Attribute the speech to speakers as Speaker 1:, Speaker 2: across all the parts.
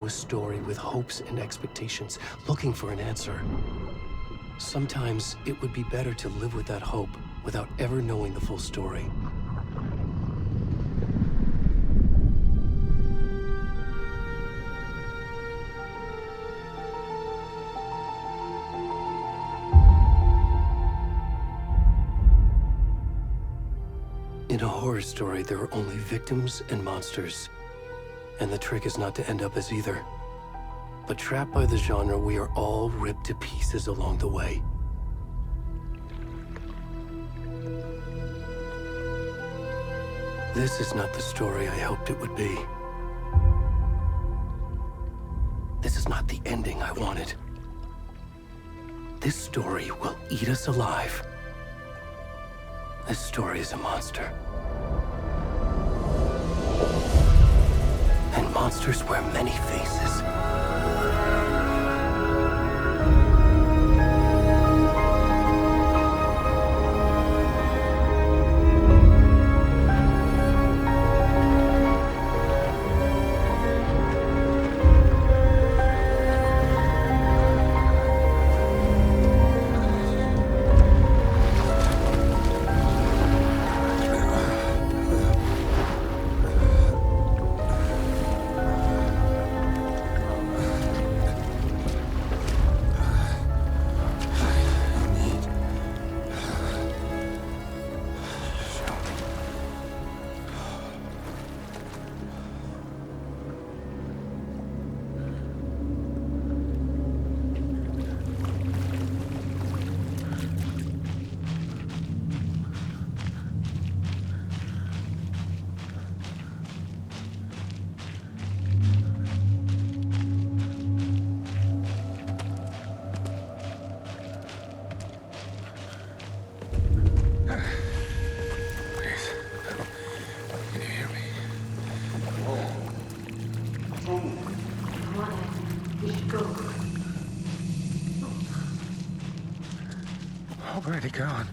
Speaker 1: a story with hopes and expectations, looking for an answer. Sometimes it would be better to live with that hope without ever knowing the full story. In a horror story, there are only victims and monsters. And the trick is not to end up as either. But trapped by the genre, we are all ripped to pieces along the way. This is not the story I hoped it would be. This is not the ending I wanted. This story will eat us alive. This story is a monster. And monsters wear many faces.
Speaker 2: Already gone.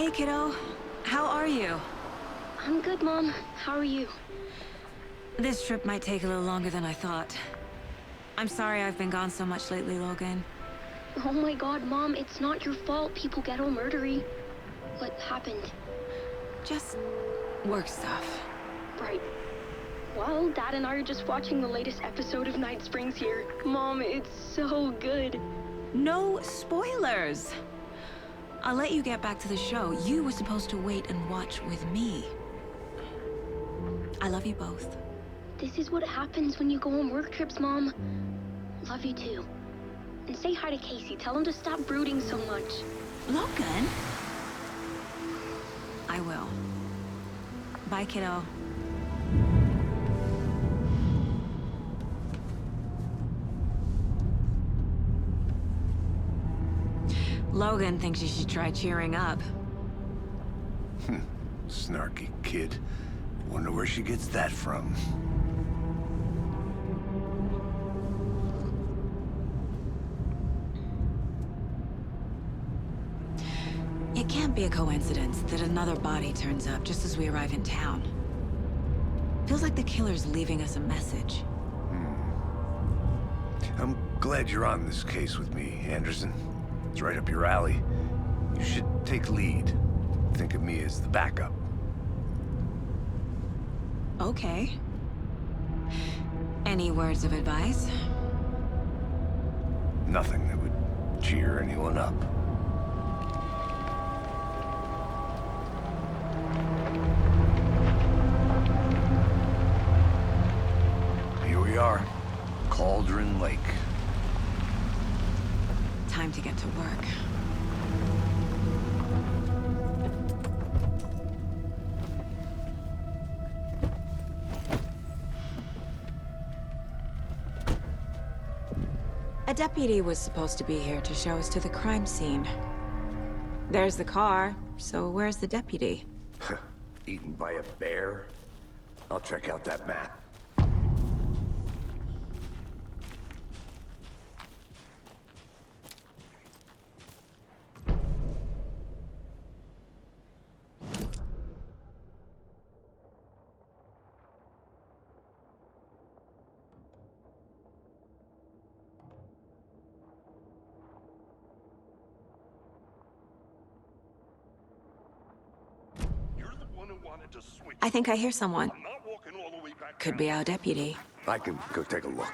Speaker 2: Hey, kiddo. How are you?
Speaker 3: I'm good, Mom. How are you?
Speaker 2: This trip might take a little longer than I thought. I'm sorry I've been gone so much lately, Logan.
Speaker 3: Oh my god, Mom, it's not your fault people get all murdery. What happened?
Speaker 2: Just work stuff.
Speaker 3: Right. Well, Dad and I are just watching the latest episode of Night Springs here. Mom, it's so good.
Speaker 2: No spoilers! I'll let you get back to the show. You were supposed to wait and watch with me. I love you both.
Speaker 3: This is what happens when you go on work trips, Mom. Love you too. And say hi to Casey. Tell him to stop brooding so much.
Speaker 2: Logan? I will. Bye, kiddo. Logan thinks you should try cheering up.
Speaker 4: Snarky kid. Wonder where she gets that from.
Speaker 2: It can't be a coincidence that another body turns up just as we arrive in town. Feels like the killer's leaving us a message.
Speaker 4: I'm glad you're on this case with me, Anderson. It's right up your alley. You should take lead. Think of me as the backup.
Speaker 2: Okay. Any words of advice?
Speaker 4: Nothing that would cheer anyone up. Here we are. Cauldron Lake.
Speaker 2: Time to get to work. A deputy was supposed to be here to show us to the crime scene. There's the car, so where's the deputy?
Speaker 4: Eaten by a bear? I'll check out that map.
Speaker 2: I think I hear someone. Could be our deputy.
Speaker 4: I can go take a look.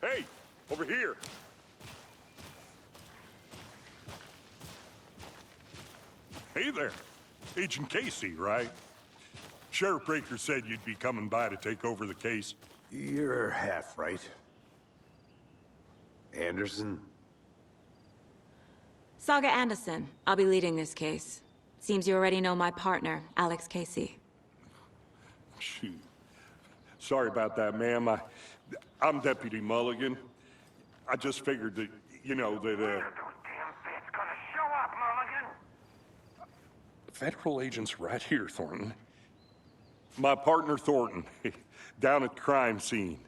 Speaker 5: Hey, over here. Hey there. Agent Casey, right? Sheriff Breaker said you'd be coming by to take over the case.
Speaker 4: You're half right. Anderson?
Speaker 2: Saga Anderson. I'll be leading this case. Seems you already know my partner, Alex Casey.
Speaker 5: Shoot. Sorry about that, ma'am. I'm Deputy Mulligan. I just figured that, you know, that,
Speaker 6: Where are those damn feds gonna show up, Mulligan?
Speaker 5: federal agent's right here, Thornton. My partner, Thornton, down at the crime scene.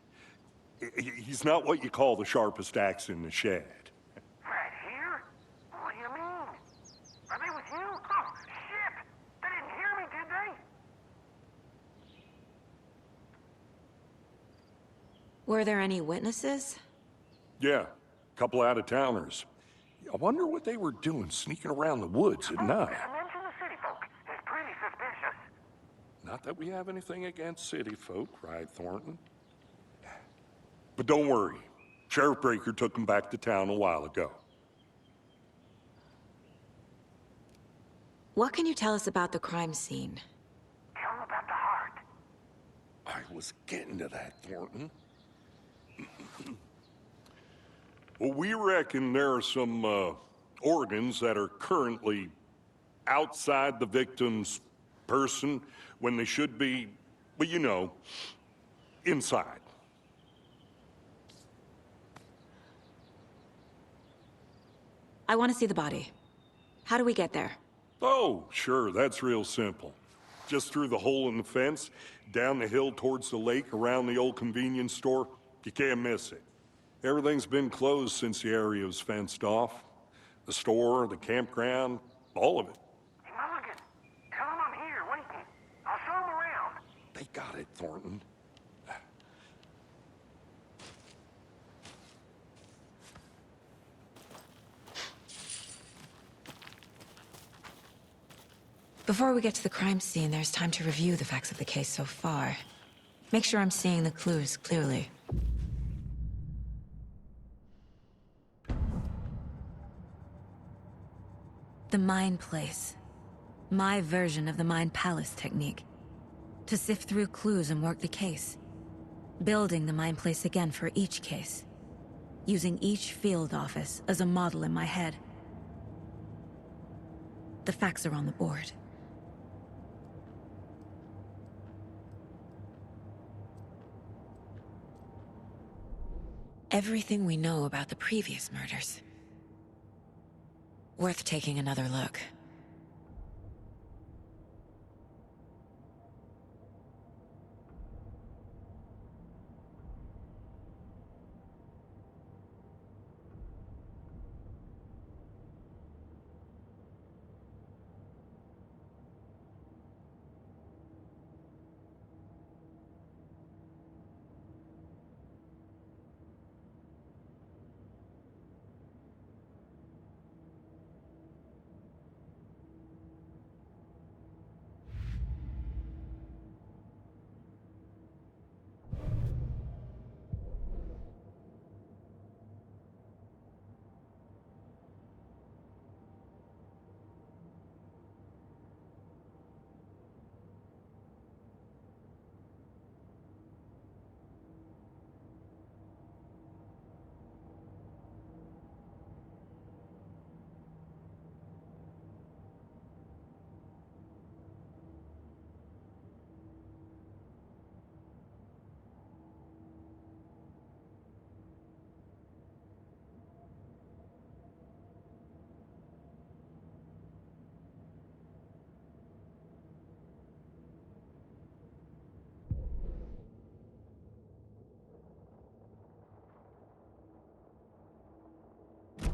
Speaker 5: He's not what you call the sharpest axe in the shed.
Speaker 6: Right here? What do you mean? Are they with you? Oh, shit! They didn't hear me, did they?
Speaker 2: Were there any witnesses?
Speaker 5: Yeah, a couple out-of-towners. I wonder what they were doing sneaking around the woods at night.
Speaker 6: Mention the city folk. It's pretty suspicious.
Speaker 5: Not that we have anything against city folk, right, Thornton? But don't worry. Sheriff Breaker took them back to town a while ago.
Speaker 2: What can you tell us about the crime scene?
Speaker 6: Tell them about the heart.
Speaker 5: I was getting to that, Thornton. Well, we reckon there are some organs that are currently outside the victim's person when they should be, well, you know, inside.
Speaker 2: I want to see the body. How do we get there?
Speaker 5: Oh, sure, that's real simple. Just through the hole in the fence, down the hill towards the lake, around the old convenience store. You can't miss it. Everything's been closed since the area was fenced off. The store, the campground, all of it.
Speaker 6: Hey, Mulligan, tell him I'm here waiting. I'll show him around.
Speaker 5: They got it, Thornton.
Speaker 2: Before we get to the crime scene, there's time to review the facts of the case so far. Make sure I'm seeing the clues clearly. The Mind Place. My version of the Mind Palace technique. To sift through clues and work the case. Building the Mind Place again for each case. Using each field office as a model in my head. The facts are on the board. Everything we know about the previous murders. Worth taking another look.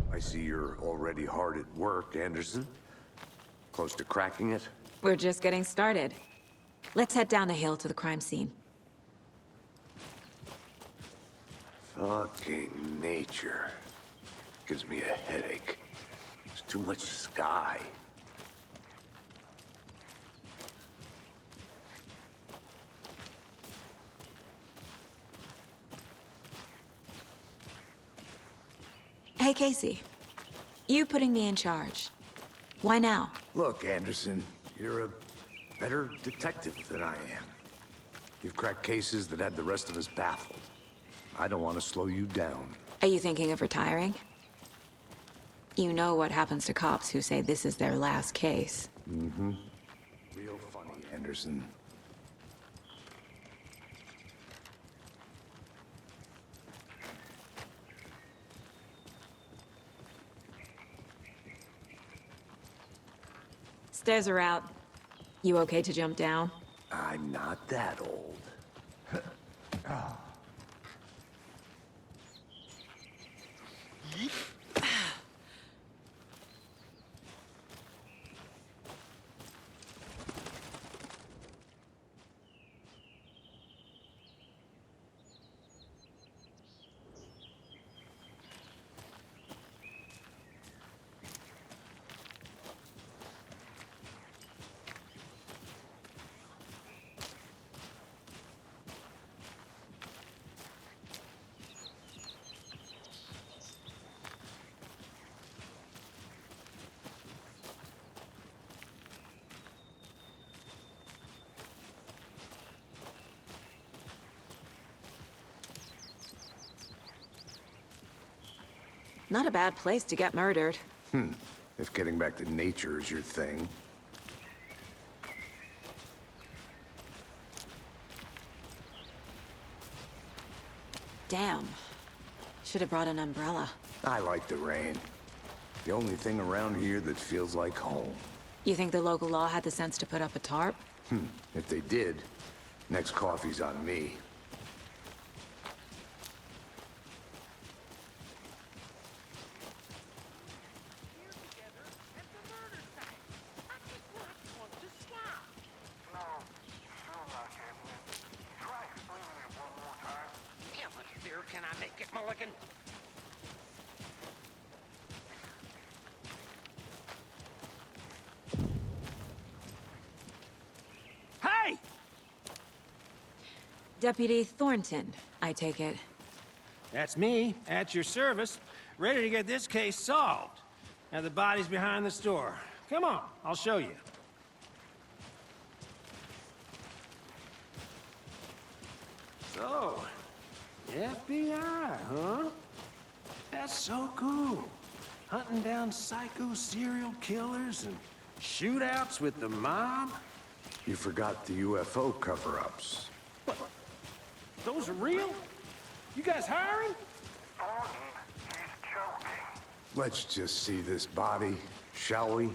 Speaker 4: I see you're already hard at work, Anderson. Close to cracking it?
Speaker 2: We're just getting started. Let's head down the hill to the crime scene.
Speaker 4: Fucking nature. Gives me a headache. There's too much sky.
Speaker 2: Hey, Casey. You putting me in charge. Why now?
Speaker 4: Look, Anderson, you're a better detective than I am. You've cracked cases that had the rest of us baffled. I don't want to slow you down.
Speaker 2: Are you thinking of retiring? You know what happens to cops who say this is their last case.
Speaker 4: Mm-hmm. Real funny, Anderson.
Speaker 2: Stairs are out. You okay to jump down?
Speaker 4: I'm not that old.
Speaker 2: Not a bad place to get murdered.
Speaker 4: If getting back to nature is your thing.
Speaker 2: Damn. Should have brought an umbrella.
Speaker 4: I like the rain. The only thing around here that feels like home.
Speaker 2: You think the local law had the sense to put up a tarp?
Speaker 4: If they did, next coffee's on me.
Speaker 6: it, Mulligan. Hey!
Speaker 2: Deputy Thornton, I take it.
Speaker 7: That's me, at your service, ready to get this case solved. Now the body's behind the store. Come on, I'll show you. So, FBI, huh? That's so cool. Hunting down psycho serial killers and shootouts with the mob.
Speaker 4: You forgot the UFO cover-ups.
Speaker 7: Those are real? You guys hiring?
Speaker 6: Thornton, he's joking.
Speaker 4: Let's just see this body, shall we?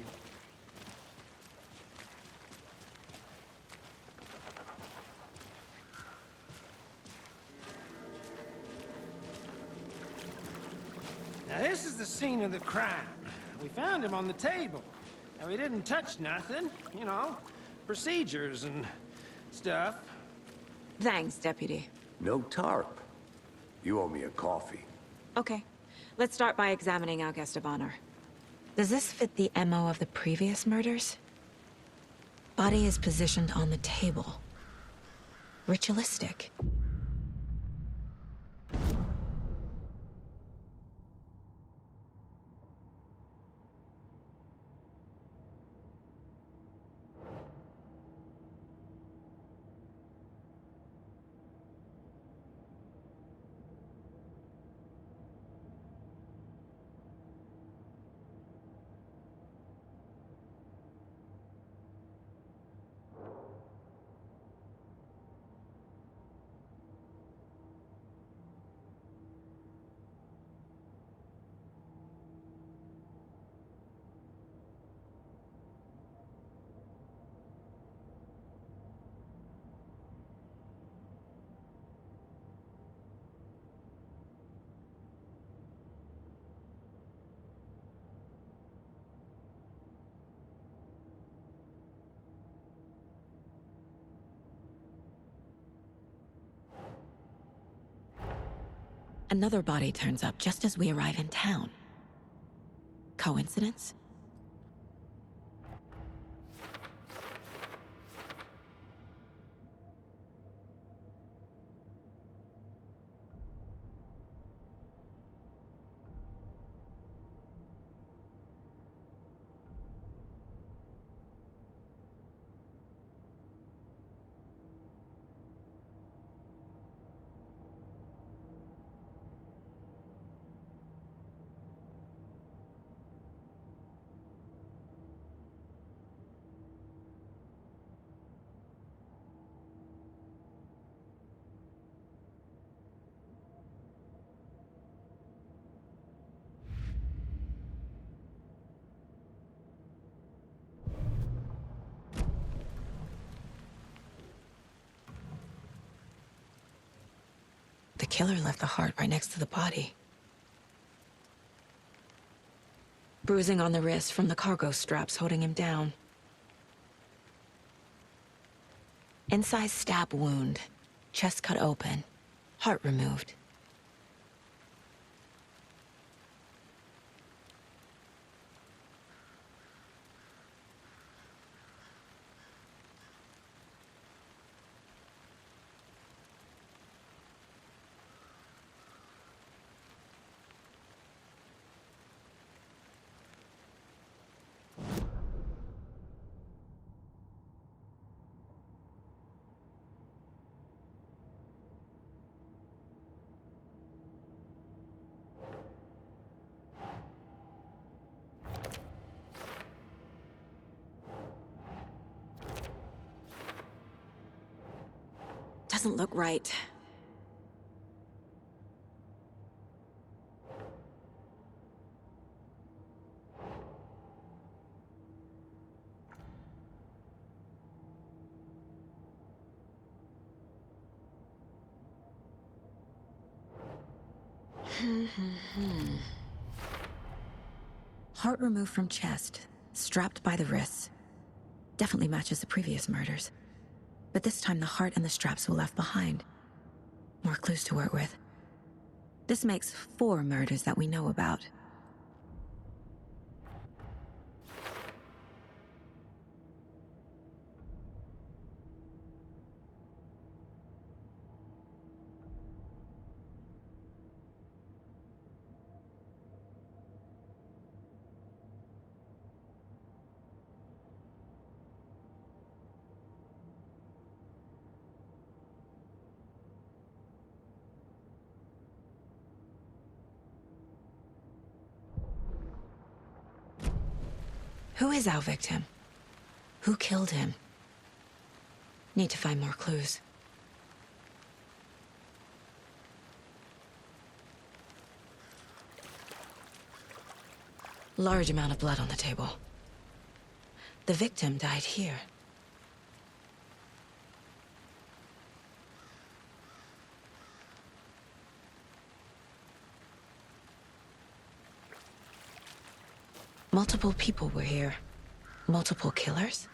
Speaker 7: Now this is the scene of the crime. We found him on the table. And we didn't touch nothing, you know, procedures and stuff.
Speaker 2: Thanks, Deputy.
Speaker 4: No tarp. You owe me a coffee.
Speaker 2: Okay. Let's start by examining our guest of honor. Does this fit the MO of the previous murders? Body is positioned on the table. Ritualistic. Another body turns up just as we arrive in town. Coincidence? The killer left the heart right next to the body. Bruising on the wrist from the cargo straps holding him down. Inside stab wound, chest cut open, heart removed. Doesn't look right. Heart removed from chest, strapped by the wrists. Definitely matches the previous murders. But this time the heart and the straps were left behind. More clues to work with. This makes 4 murders that we know about. Who is our victim? Who killed him? Need to find more clues. Large amount of blood on the table. The victim died here. Multiple people were here. Multiple killers?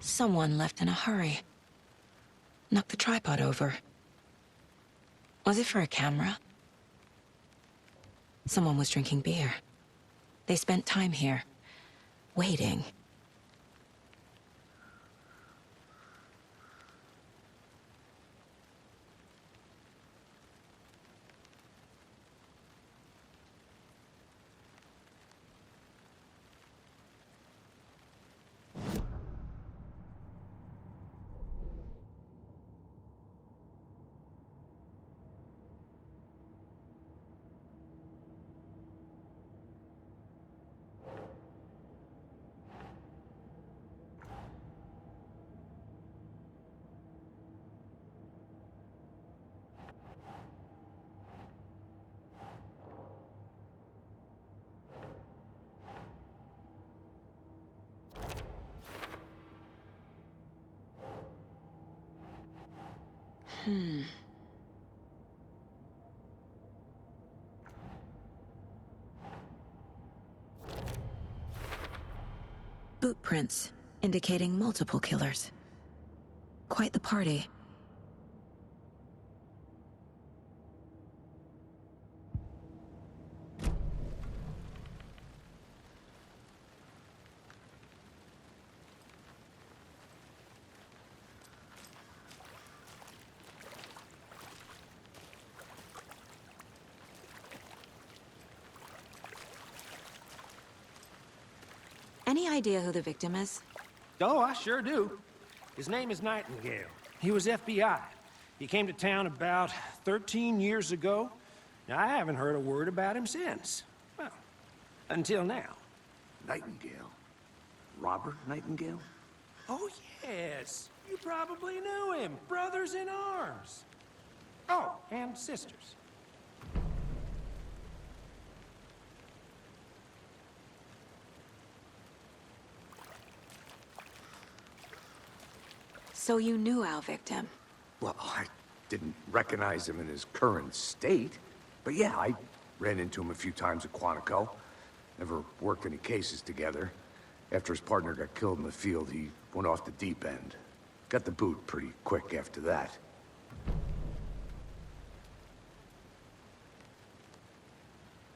Speaker 2: Someone left in a hurry. Knocked the tripod over. Was it for a camera? Someone was drinking beer. They spent time here, waiting. Boot prints, indicating multiple killers. Quite the party. Any idea who the victim is?
Speaker 7: Oh, I sure do. His name is Nightingale. He was FBI. He came to town about 13 years ago. Now, I haven't heard a word about him since. Well, until now.
Speaker 4: Nightingale? Robert Nightingale?
Speaker 7: Oh, yes. You probably knew him. Brothers in arms. Oh, and sisters.
Speaker 2: So you knew our victim?
Speaker 4: Well, I didn't recognize him in his current state. But yeah, I ran into him a few times at Quantico. Never worked any cases together. After his partner got killed in the field, he went off the deep end. Got the boot pretty quick after that.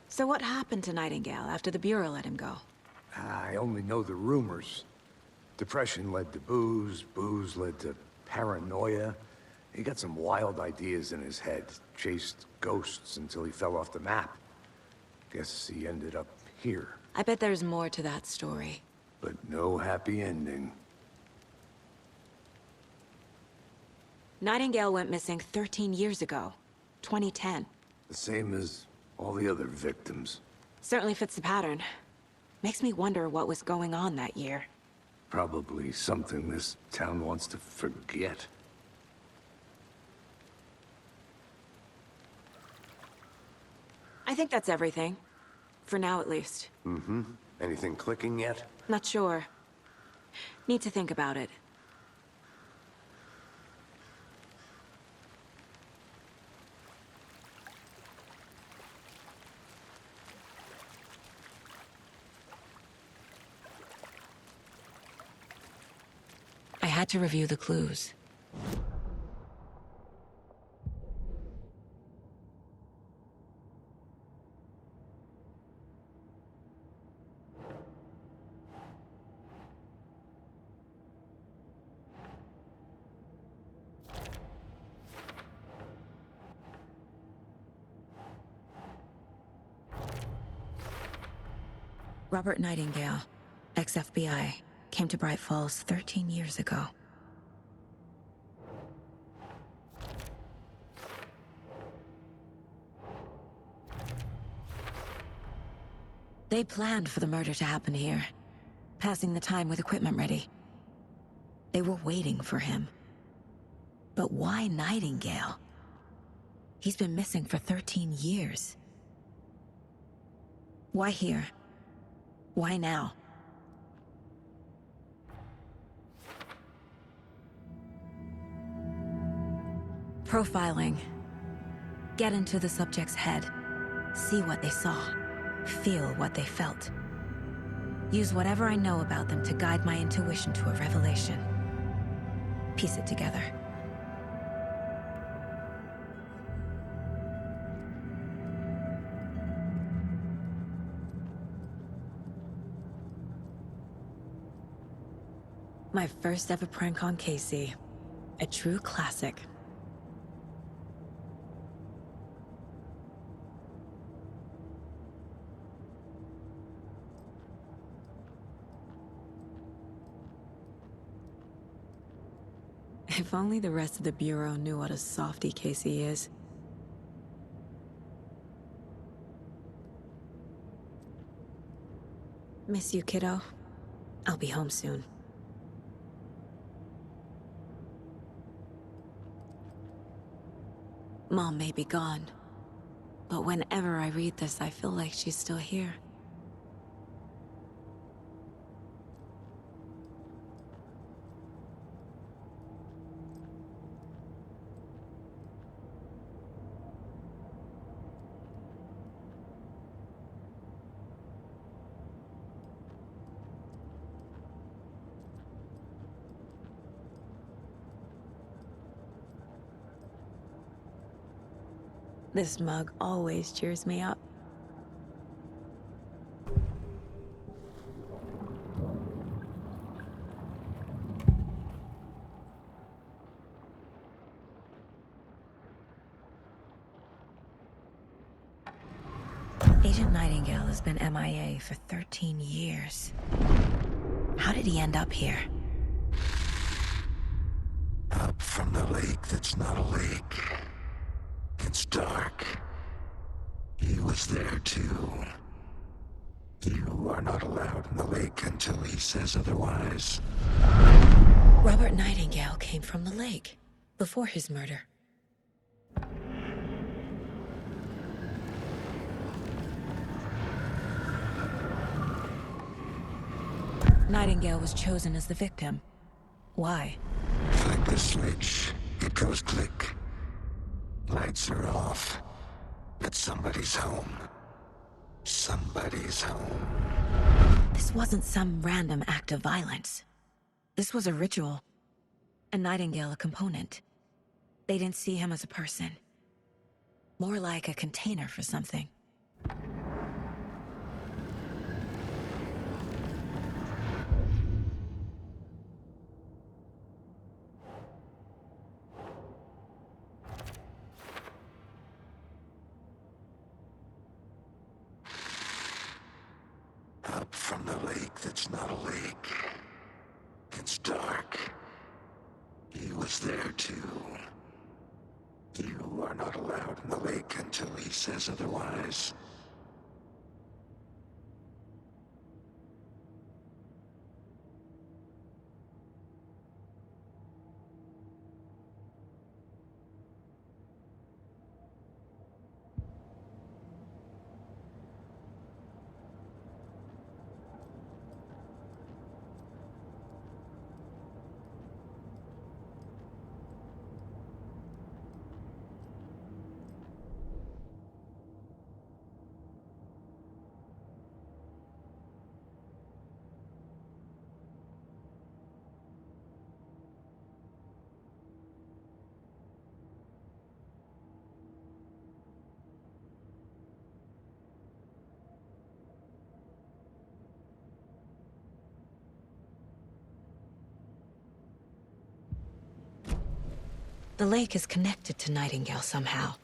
Speaker 2: So what happened to Nightingale after the Bureau let him go?
Speaker 4: I only know the rumors. Depression led to booze, booze led to paranoia. He got some wild ideas in his head, chased ghosts until he fell off the map. Guess he ended up here,
Speaker 2: I bet there's more to that story.
Speaker 4: but no happy ending.
Speaker 2: Nightingale went missing 13 years ago, 2010.
Speaker 4: The same as all the other victims.
Speaker 2: Certainly fits the pattern. Makes me wonder what was going on that year.
Speaker 4: Probably something this town wants to forget.
Speaker 2: I think that's everything. For now, at least.
Speaker 4: Anything clicking yet?
Speaker 2: Not sure. Need to think about it. I had to review the clues. Robert Nightingale, ex-FBI, came to Bright Falls 13 years ago. They planned for the murder to happen here, passing the time with equipment ready. They were waiting for him. But why Nightingale? He's been missing for 13 years. Why here? Why now? Profiling. Get into the subject's head. See what they saw. Feel what they felt. Use whatever I know about them to guide my intuition to a revelation. Piece it together. My first ever prank on Casey. A true classic. If only the rest of the Bureau knew what a softy Casey is. Miss you, kiddo. I'll be home soon. Mom may be gone, but whenever I read this, I feel like she's still here. This mug always cheers me up. Agent Nightingale has been MIA for 13 years. How did he end up here?
Speaker 8: Up from the lake that's not a lake. It's dark. He was there too. You are not allowed in the lake until he says otherwise.
Speaker 2: Robert Nightingale came from the lake, before his murder. Nightingale was chosen as the victim. Why?
Speaker 8: Flick the switch. It goes click. Lights are off. But somebody's home. Somebody's home.
Speaker 2: This wasn't some random act of violence. This was a ritual. And Nightingale a component. They didn't see him as a person. More like a container for something.
Speaker 8: Up from the lake that's not a lake. It's dark. He was there too. You are not allowed in the lake until he says otherwise.
Speaker 2: The lake is connected to Nightingale somehow.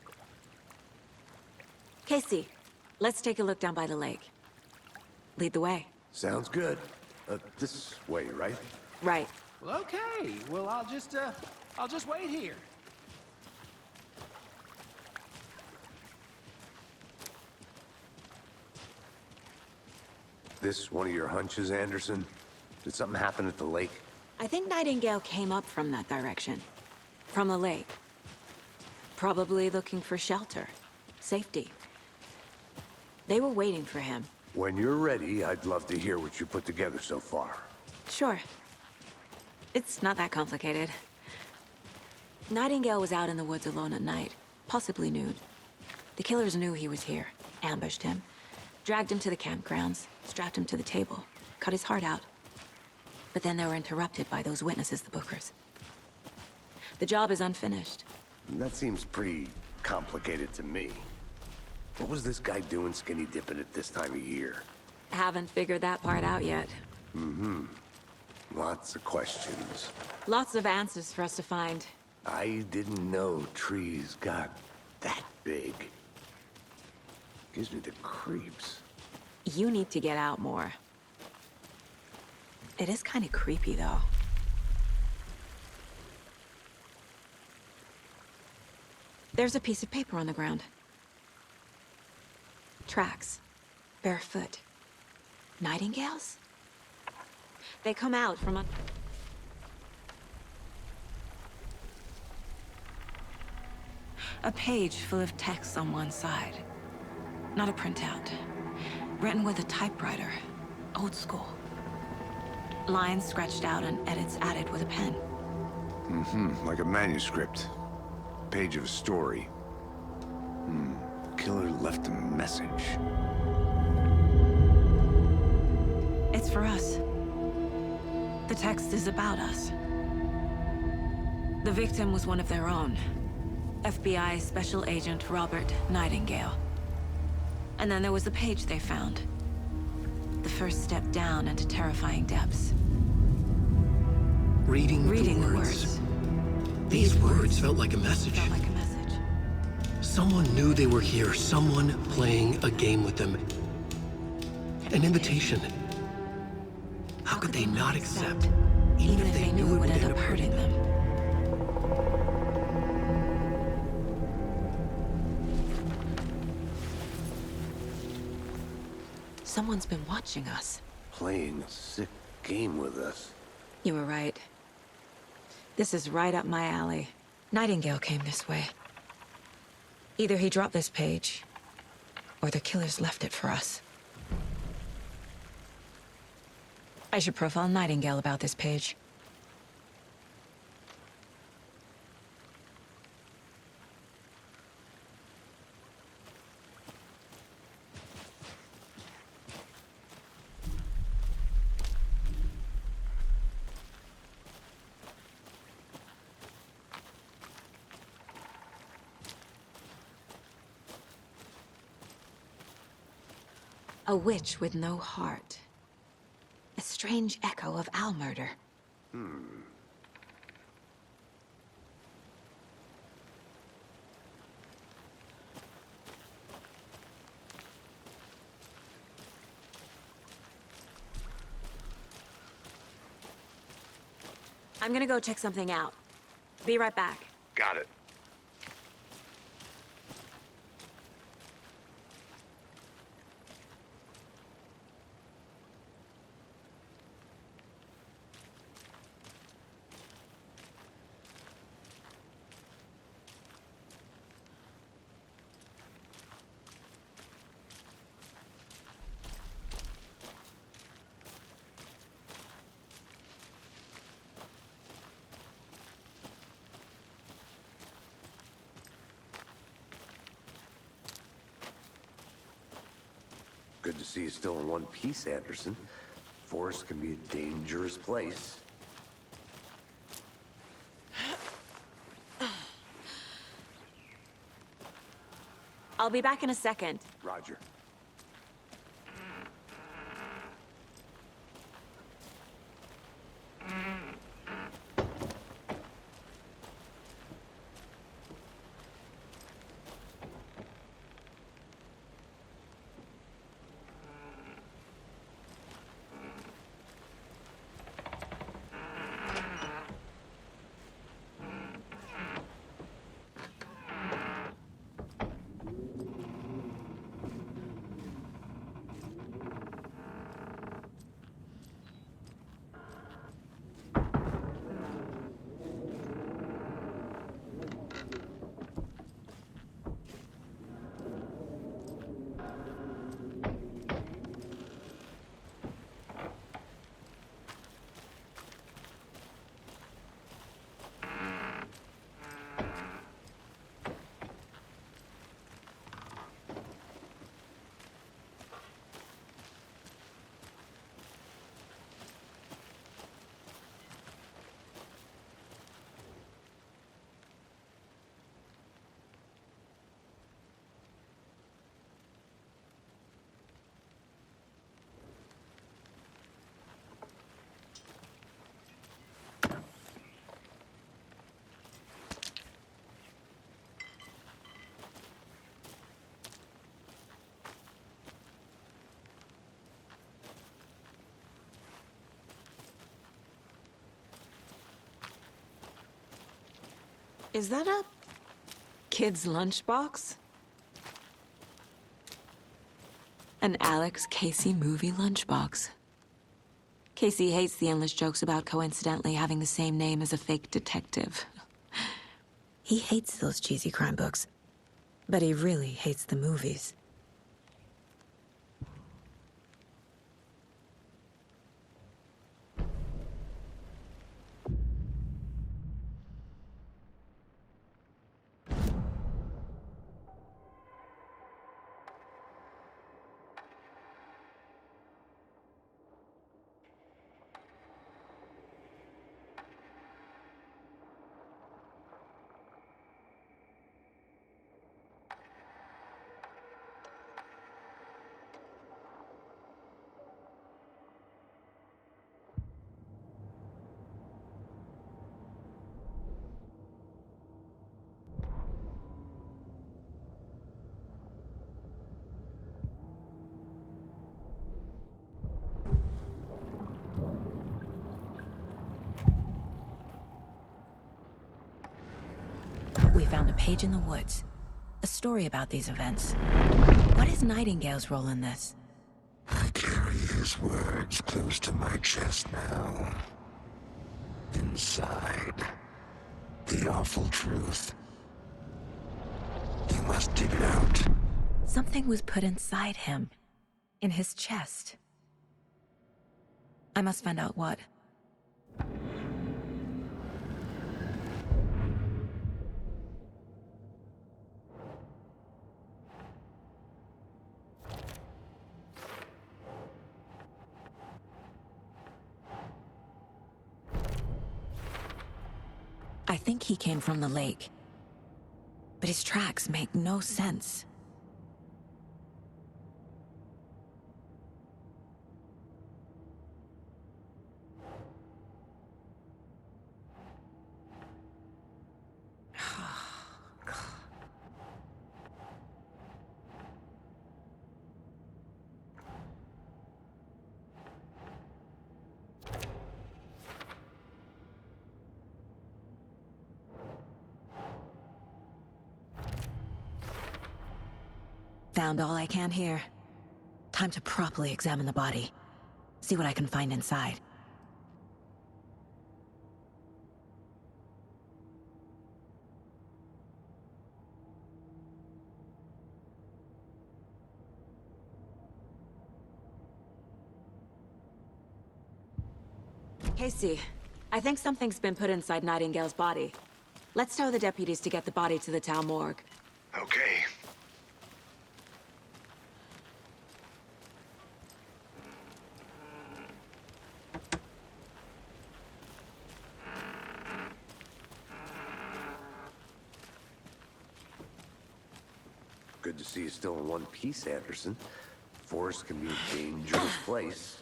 Speaker 2: Casey, let's take a look down by the lake. Lead the way.
Speaker 4: Sounds good. This way, right?
Speaker 2: Right.
Speaker 7: Well, okay. Well, I'll just wait here.
Speaker 4: This one of your hunches, Anderson? Did something happen at the lake?
Speaker 2: I think Nightingale came up from that direction. From the lake. Probably looking for shelter. Safety. They were waiting for him.
Speaker 4: When you're ready, I'd love to hear what you put together so far.
Speaker 2: Sure. It's not that complicated. Nightingale was out in the woods alone at night, possibly nude. The killers knew he was here, ambushed him, dragged him to the campgrounds, strapped him to the table, cut his heart out. But then they were interrupted by those witnesses, the Bookers. The job is unfinished.
Speaker 4: That seems pretty complicated to me. What was this guy doing skinny dipping at this time of year?
Speaker 2: Haven't figured that part out yet.
Speaker 4: Lots of questions.
Speaker 2: Lots of answers for us to find.
Speaker 4: I didn't know trees got that big. Gives me the creeps.
Speaker 2: You need to get out more. It is kind of creepy, though. There's a piece of paper on the ground. Tracks. Barefoot. Nightingales? They come out from a... A page full of text on one side. Not a printout. Written with a typewriter. Old school. Lines scratched out and edits added with a pen.
Speaker 4: Like a manuscript. Page of a story. Killer left a message.
Speaker 2: It's for us. The text is about us. The victim was one of their own. FBI Special Agent Robert Nightingale. And then there was the page they found. The first step down into terrifying depths.
Speaker 1: Reading
Speaker 2: Reading
Speaker 1: the words. These words felt like a message.
Speaker 2: Felt like a message.
Speaker 1: Someone knew they were here, someone playing a game with them. An invitation. How could they not accept, even if they knew it would end up hurting them?
Speaker 2: Someone's been watching us.
Speaker 4: Playing a sick game with us.
Speaker 2: You were right. This is right up my alley. Nightingale came this way. Either he dropped this page, or the killers left it for us. I should profile Nightingale about this page. A witch with no heart. A strange echo of owl murder. I'm gonna go check something out. Be right back.
Speaker 4: Got it. Good to see you still in one piece, Anderson. Forest can be a dangerous place.
Speaker 2: I'll be back in a second.
Speaker 4: Roger.
Speaker 2: Is that a kid's lunchbox? An Alex Casey movie lunchbox. Casey hates the endless jokes about coincidentally having the same name as a fake detective. He hates those cheesy crime books, but he really hates the movies. We found a page in the woods. A story about these events. What is Nightingale's role in this?
Speaker 8: I carry his words close to my chest now. Inside, the awful truth. You must dig it out.
Speaker 2: Something was put inside him. In his chest. I must find out what. I think he came from the lake. But his tracks make no sense. Found all I can here. Time to properly examine the body. See what I can find inside. Casey, I think something's been put inside Nightingale's body. Let's tell the deputies to get the body to the town morgue.
Speaker 8: Okay.
Speaker 4: Good to see you still in one piece, Anderson. Forest can be a dangerous place.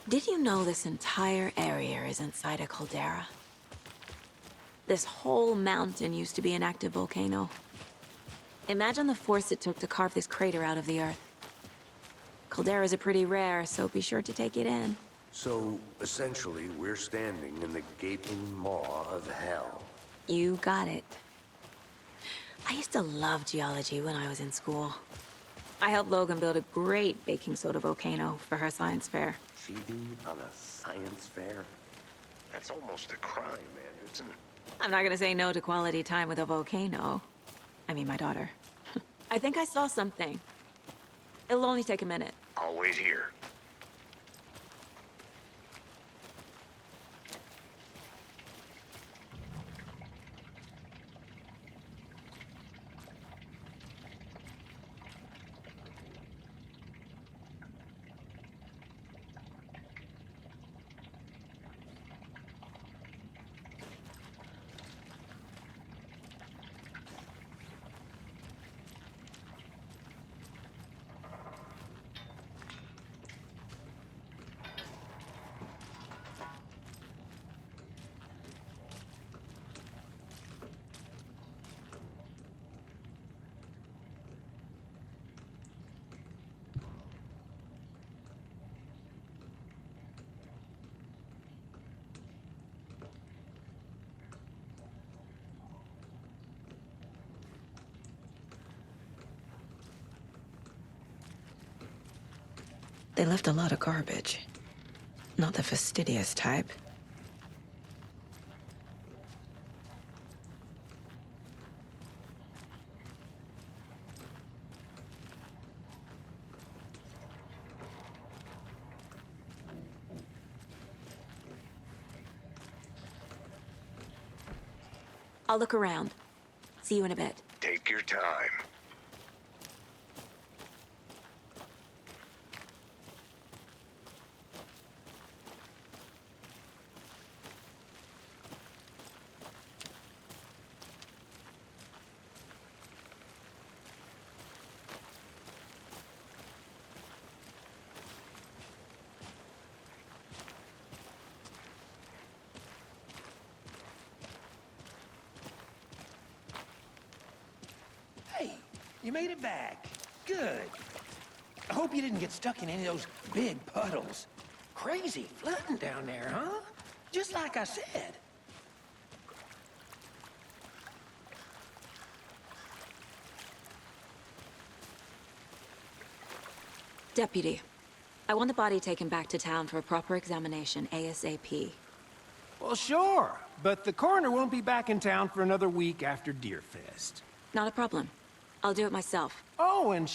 Speaker 2: Did you know this entire area is inside a caldera? This whole mountain used to be an active volcano. Imagine the force it took to carve this crater out of the earth. Calderas are pretty rare, so be sure to take it in.
Speaker 4: So, essentially, we're standing in the gaping maw of hell.
Speaker 2: You got it. I used to love geology when I was in school. I helped Logan build a great baking soda volcano for her science fair.
Speaker 4: Cheating on a science fair? That's almost a crime, Anderson.
Speaker 2: I'm not gonna say no to quality time with a volcano. I mean, my daughter. I think I saw something. It'll only take a minute.
Speaker 8: I'll wait here.
Speaker 2: They left a lot of garbage. Not the fastidious type.
Speaker 9: I'll look around. See you in a bit.
Speaker 8: Take your time.
Speaker 7: Hey, you made it back. Good. I hope you didn't get stuck in any of those big puddles. Crazy flooding down there, huh? Just like I said.
Speaker 9: Deputy, I want the body taken back to town for a proper examination ASAP.
Speaker 7: Well, sure, but the coroner won't be back in town for another week after Deerfest.
Speaker 9: Not a problem. I'll do it myself.
Speaker 7: Oh, and